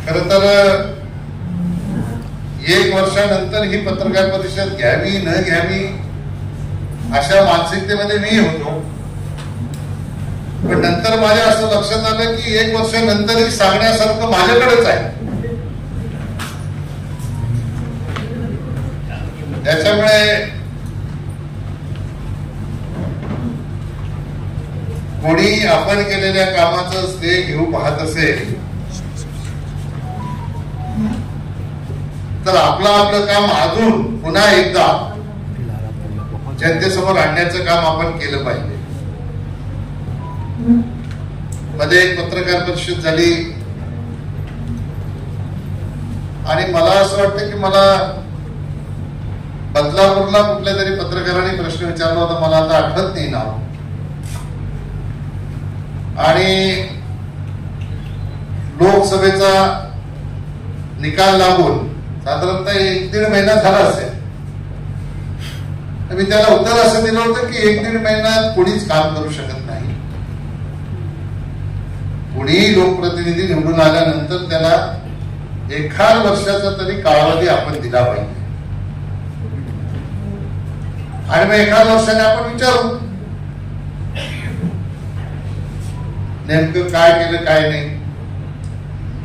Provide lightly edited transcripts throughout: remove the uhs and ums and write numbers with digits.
खर तर 1 वर्षानंतर ही पत्रकार परिषद घ्यावी न घ्यावी अशा मानसिकतेमध्ये मी होतो, पण नंतर माझ्या असं लक्षात आलं की 1 वर्षानंतरही सांगण्यासारखं माझ्याकडेच आहे. त्याच्यामुळे कोणी आपण केलेल्या कामाचं श्रेय घेऊ पाहत असेल तर आपलं काम अजून पुन्हा एकदा जनतेसमोर आणण्याचं काम आपण केलं पाहिजे. मध्ये एक पत्रकार परिषद झाली आणि मला असं वाटतं की मला बदलापूरला कुठल्या तरी पत्रकारांनी प्रश्न विचारला होता, मला आता आठवत नाही नाव, आणि लोकसभेचा निकाल लागून साधारणतः 1-1.5 महिना झाला असेल. मी त्याला उत्तर असं दिलं होतं की 1-1.5 महिन्यात कोणीच काम करू शकत नाही. कोणीही लोकप्रतिनिधी निवडून आल्यानंतर त्याला 1 वर्षाचा तरी कालावधी आपण दिला पाहिजे, आणि मग 1 वर्षाने आपण विचारू नेमकं काय केलं काय नाही.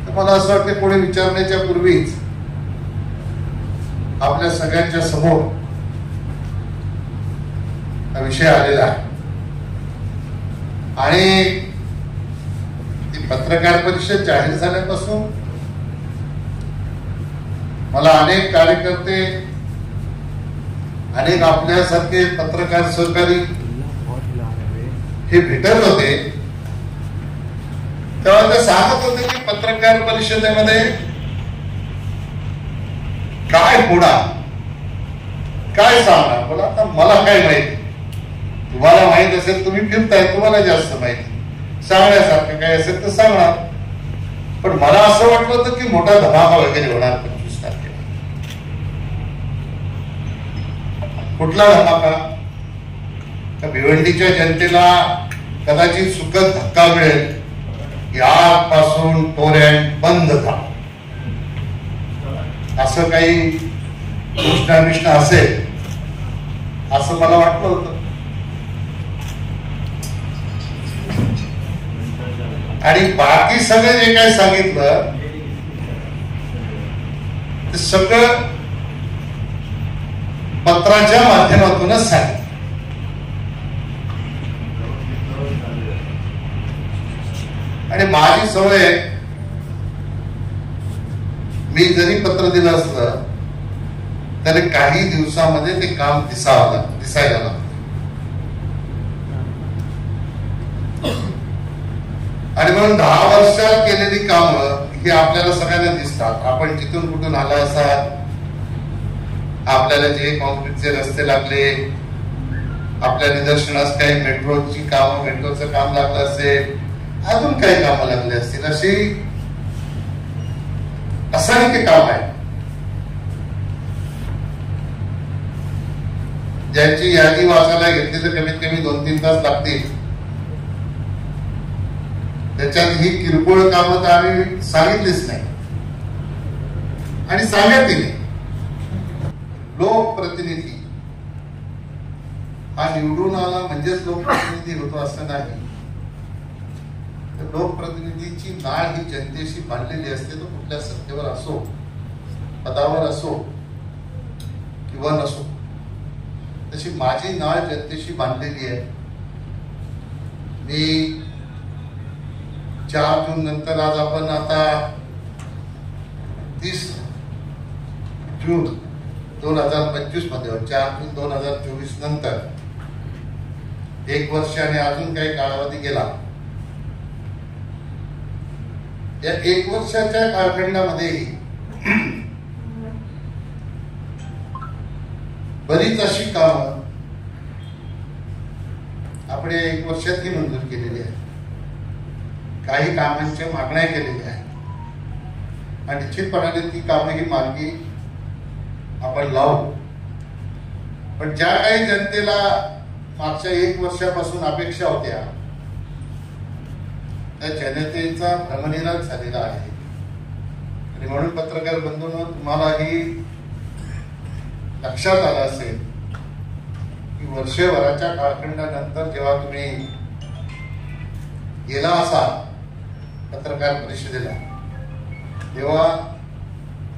तर मला असं वाटतं कोणी विचारण्याच्या पूर्वीच आपल्या सगळ्यांच्या समोर हा विषय आलेला आहे. आणि ती पत्रकार परिषद जाहीर झाल्यापासून मला अनेक कार्यकर्ते, अनेक आपल्यासारखे पत्रकार सहकारी हे भेटत होते, तेव्हा ते सांगत होते की पत्रकार परिषदेमध्ये काय होणार, काय सांगणार. बोला आता मला काय माहिती, तुम्हाला माहित असेल, तुम्ही फिरताय, तुम्हाला जास्त माहिती, सांगण्यासारखं काय असेल तर सांगणार. पण मला असं वाटलं होतं की मोठा धमाका वगैरे होणार 25 तारखेला. कुठला धमाका? त्या भिवंडीच्या जनतेला कदाचित सुखद धक्का मिळेल की आजपासून टोरॅन्ट बंद करा, असं काही घोषणा असेल असं मला वाटलं होतं. आणि बाकी सगळं जे काय सांगितलं ते सगळं पत्राच्या माध्यमातूनच सांगितलं. आणि माझी सवय, मी जरी पत्र दिलं असलं तरी काही दिवसामध्ये ते काम दिसायला लागतं. आणि म्हणून 10 वर्षात केलेली कामं ही आपल्याला सगळ्यांना दिसतात. आपण जिथून कुठून आला असाल, आपल्याला जे कॉन्क्रीटचे रस्ते लागले, आपल्या निदर्शनास काही मेट्रोची कामं, मेट्रोचं काम लागलं असेल, अजून काही कामं लागली असतील, अशी असंख्य काम आहे ज्यांची यादी वाचायला घेतली तर कमीत कमी 2-3 तास लागतील. त्याच्यात ही किरकोळ कामं तर आम्ही सांगितलीच नाही आणि सांगतही नाही. लोकप्रतिनिधी हा निवडून आला म्हणजेच लोकप्रतिनिधी होतो असं नाही. लोकप्रतिनिधीची नाळ ही जनतेशी बांधलेली असते. तो कुठल्या सत्तेवर असो, पदावर असो किंवा नसो, तशी माझी नाळ जनतेशी बांधलेली आहे. मी 4 जून नंतर, आज आपण आता 30 जून 2025 मध्ये, 4 जून 2024 नंतर 1 वर्ष आणि अजून काही कालावधी गेला. या 1 वर्षाच्या कालखंडामध्ये बरीच अशी कामं आपण 1 वर्षात ही मंजूर केलेली आहे. काही कामांच्या मागण्या केलेल्या आहेत आणि निश्चितपणाने ती कामं ही मार्गी आपण लावू. पण ज्या काही जनतेला मागच्या 1 वर्षापासून अपेक्षा होत्या त्या जनतेचा भ्रमनिरास झालेला आहे. आणि म्हणून पत्रकार बंधूंनो, तुम्हालाही लक्षात आलं असेल की वर्षभराच्या कालखंडानंतर जेव्हा तुम्ही गेला असाल पत्रकार परिषदेला, तेव्हा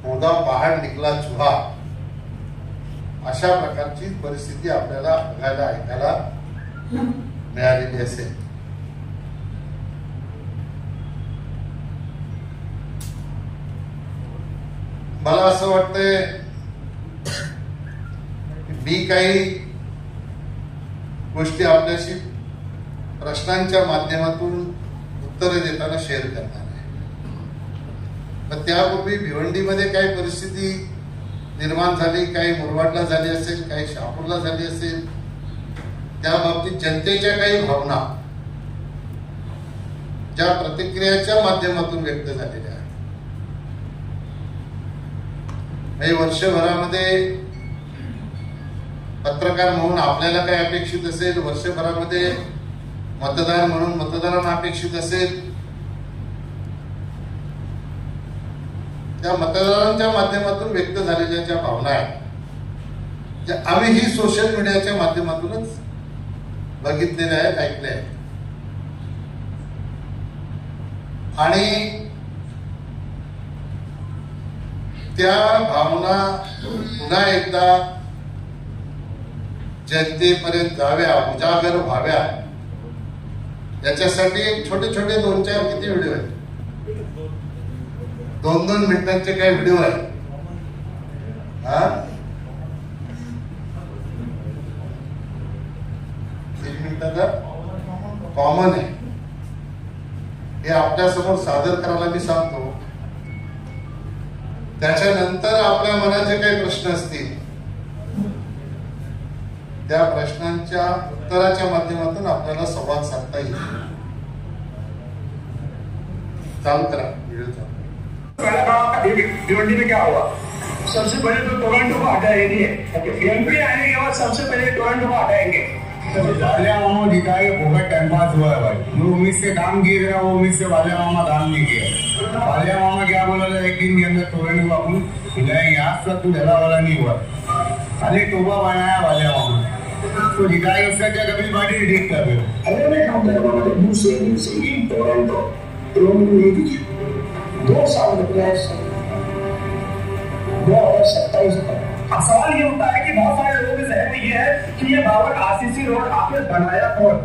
मोदा पहाड निघला चुहा, अशा प्रकारची परिस्थिती आपल्याला बघायला ऐकायला मिळालेली असेल. मला असं वाटतंय मी काही गोष्टी आपल्याशी प्रश्नांच्या माध्यमातून उत्तरे देताना शेअर करणार आहे. पण त्यापूर्वी भिवंडीमध्ये काही परिस्थिती निर्माण झाली, काही मुरबाडला झाली असेल, काही शहापूरला झाली असेल, त्या बाबतीत जनतेच्या काही भावना ज्या प्रतिक्रियाच्या माध्यमातून व्यक्त झालेल्या आहेत. वर्षभरामध्ये पत्रकार म्हणून आपल्याला काय अपेक्षित असेल, वर्षभरामध्ये मतदार म्हणून मतदारांना अपेक्षित असेल, त्या मतदारांच्या माध्यमातून व्यक्त झालेल्या ज्या भावना आहेत, ज्या आम्ही ही सोशल मीडियाच्या माध्यमातूनच बघितलेल्या आहेत, ऐकल्या आहेत. आणि त्या भावना पुन्हा एकदा जनतेपर्यंत जाव्या, उजागर व्हाव्या, याच्यासाठी एक छोटे छोटे 2-4 किती व्हिडिओ आहेत, 2-2 मिनिटांचे काही व्हिडिओ आहेत. एक मिनिटाचा कॉमन आहे, हे आपल्या समोर सादर करायला मी सांगतो. त्याच्यानंतर आपल्या मनाचे काही प्रश्न असतील, त्या प्रश्नांच्या उत्तराच्या माध्यमातून आपल्याला संवाद साधता येईल. चालू करा व्हिडिओ. भिवंडी में क्या हुआ? सबसे पहले तो टोरंटो को हटाएंगे, एमपी आने के बाद सबसे पहले टोरंटो को हटाएंगे. वाले मामा दिखाए बहुत टाइम पास हुआ है भाई. जो उम्मीद से काम किए थे वो उम्मीद से वाले मामा काम नहीं किया. वाले मामा क्या बोला था, एक दिन के अंदर टोरंटो को अपन हिलाएंगे. आज तक तो ढला वाला नहीं हुआ, खाली टोबा बनाया वाले मामा तो दिखाए. उसका क्या कभी पार्टी ठीक कर रहे हो? अरे मैं काम कर दूसरे दिन से ही टोरंटो नहीं दिखी. 2 साल निकला है 2027 तक. अब सवाल ये उठता है कि बहुत सारे लोगों के जहन में ये है कि ये बाबर आरसीसी रोड आखिर बनाया कौन?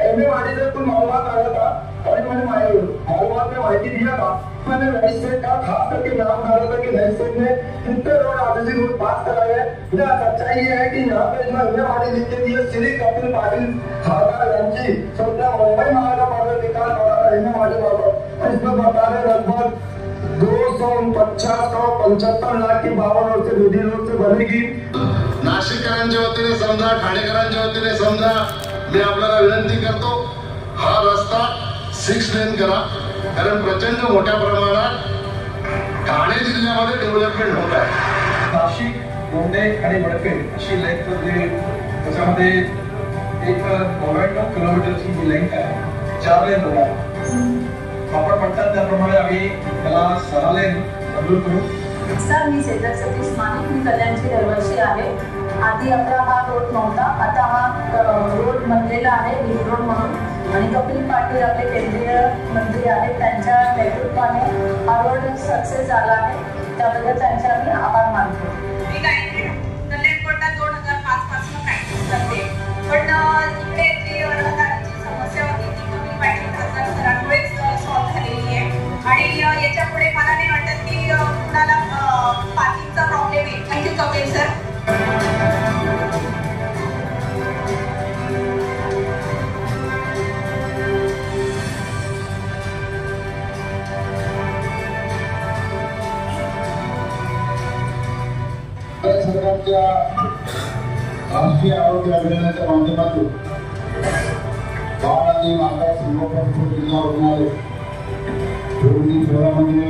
एमएवाडी से कुछ मालूमात आया था और मैंने मालूमात में माहिती दिया था. मैंने मजिस्ट्रेट का खास करके नाम डाला था कि मजिस्ट्रेट ने कितने रोड आरसीसी रोड पास कराए हैं. सच्चाई ये है कि यहाँ पे जो एमएवाडी लिखी थी श्री कपिल पाटिल खासदार यांची सध्या मुंबई महानगरपालिका निकाल पड़ा एमएवाडी बाबत. इसमें बता रहे लगभग 250-275 लाख की 52 रोड से दुधी रोड से बनेगी. नाशिककरांच्या वतीने समजा, ठाणेकरांच्या वतीने समजा, मी आपल्याला विनंती करतो, हा रस्ता 6 लेन करा. कारण प्रचंड मोठ्या प्रमाणात ठाणे जिल्ह्यामध्ये डेव्हलपमेंट होत आहे. नाशिक, गोंडे आणि वडपेट अशी लेंथ त्याच्यामध्ये एक 99 किलोमीटरची ही लेंथ आहे. 4 लेन होणार. आपण म्हणतात त्याप्रमाणे आम्ही त्याला 6 लेन मंजूर करू. मी शेजार सतीश माणिक, मी कल्याणची रहिवासी आहे. आधी आपला हा रोड नव्हता, आता हा रोड बनलेला आहे रिंग रोड म्हणून. आणि कपिल पाटील आपले केंद्रीय मंत्री आहेत, त्यांच्या नेतृत्वाने हा रोड सक्सेस झाला आहे. त्याबद्दल त्यांचे आम्ही आभार मानतो. मी कल्याण कोर्टात 2005 पासून प्रॅक्टिस करते, पण इकडे जी रहदारीची समस्या होती ती कपिल पाटील खासदार सरांमुळेच सॉल्व्ह झालेली आहे. आणि याच्या पुढे मला नाही वाटत की कुणाला पार्किंगचा प्रॉब्लेम येईल. Thank you Kapil sir. सरकारच्या राष्ट्रीय आरोग्य अभियानाच्या माध्यमातून बाळ आणि माता संगोपन जिल्हा रुग्णालय भिवंडी शहरामध्ये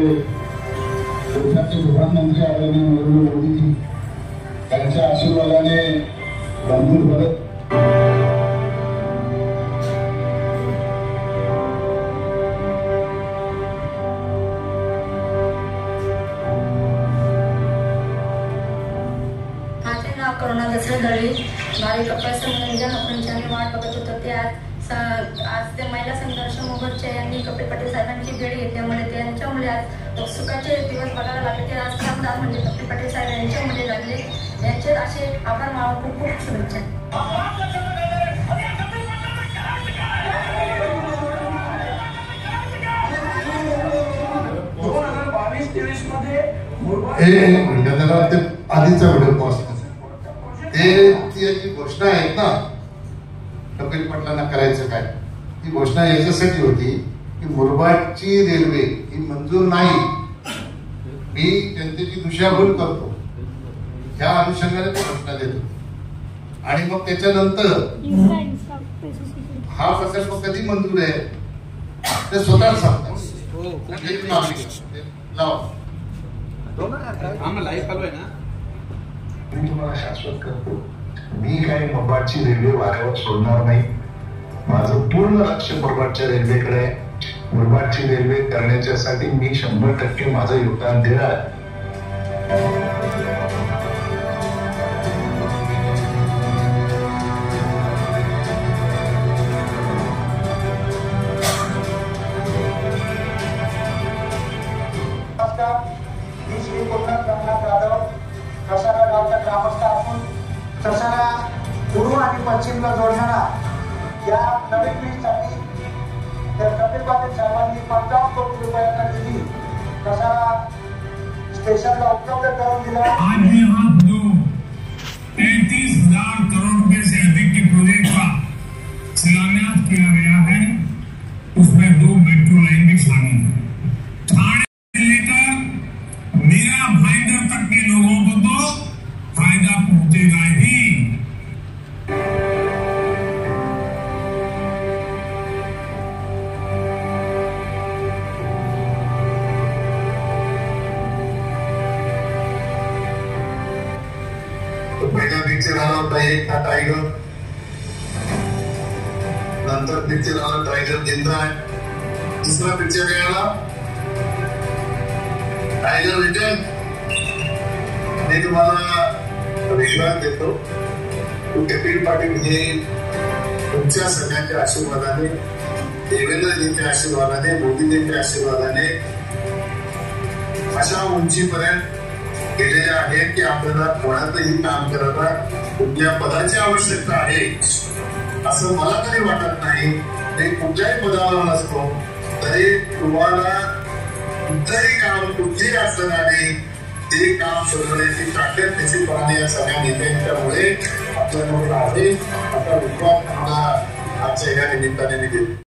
देशाचे प्रधानमंत्री आदरणीय नरेंद्र मोदीजी त्यांच्या आशीर्वादाने मंजूर झाले. 2025 दळली गावी कपड्याचं मनोरंजन आपण ज्यांनी वाट बघत होतो ते आज ते महिला संघर्ष मोर्चा यांनी कपिल पाटील साहेबांची भेट घेतल्यामुळे त्यांच्यामुळे आज सुखाचे दिवस बघायला लागले. ते आज कामदार म्हणजे कपिल पाटील साहेब यांच्यामुळे लागले. यांचे असे आभार मानून खूप खूप शुभेच्छा. 2022-23 मध्ये ते आधीचा व्हिडिओ पॉज ती घोषणा आहेत ना कपिल पाटलांना करायचं काय, ती घोषणा याच्यासाठी होती की मुरबाडची रेल्वे ही मंजूर नाही, मी जनतेची दिशाभूल करतो ह्या अनुषंगाने ती घोषणा देतो. आणि मग त्याच्यानंतर हा प्रकल्प कधी मंजूर आहे ते स्वतःच सांगतात. मी तुम्हाला शाश्वत करतो, मी काही मुरबाडची रेल्वे वाऱ्यावर सोडणार नाही. माझं पूर्ण लक्ष मुरबाडच्या रेल्वेकडे आहे. मुरबाडची रेल्वे करण्याच्यासाठी मी 100% माझं योगदान देणार आहे. मी श्री कोकणात रंगनाथ जाधव कसारा गावचा ग्रामस्थ असून कसारा पूर्व आणि पश्चिमला जोडणारा या नवीन ब्रिजसाठी कपिल पाटील साहेबांनी 55 कोटी रुपयाचा निधी कसारा स्टेशनला उपलब्ध करून दिला. आज यहाँ जो 33,000 करोड़ रुपए से अधिक के प्रोजेक्ट का शिलान्यास किया गया है, उसमें 2 मेट्रो लाइन भी शामिल है. ठाणे से लेकर मीरा भाईंदर तक के लोगों को तो फायदा पहुंचेगा ही. पहिला पिक्चर आला होता एक था टाइगर, नंतर पिक्चर आला टाइगर जिंदा है, तिसरा पिक्चर आला टाइगर रिटर्न. मी तुम्हाला विश्वास देतो कपिल पाटील हे तुमच्या सगळ्यांच्या आशीर्वादाने, देवेंद्रजींच्या आशीर्वादाने, मोदीजींच्या आशीर्वादाने अशा उंचीपर्यंत गेलेले आहे की आपल्याला कोणातही काम करायला कुठल्या पदाची आवश्यकता आहे असं मला तरी वाटत नाही. ते कुठल्याही पदावर नसतो तरी तुम्हाला कुठलंही काम कुठेही असलं नाही ते काम शोधण्याची ताकद त्याची पाहणे या सगळ्या नेत्यांच्यामुळे आपल्याकडे आहे. आता विश्वास आजच्या या निमित्ताने मी देतो.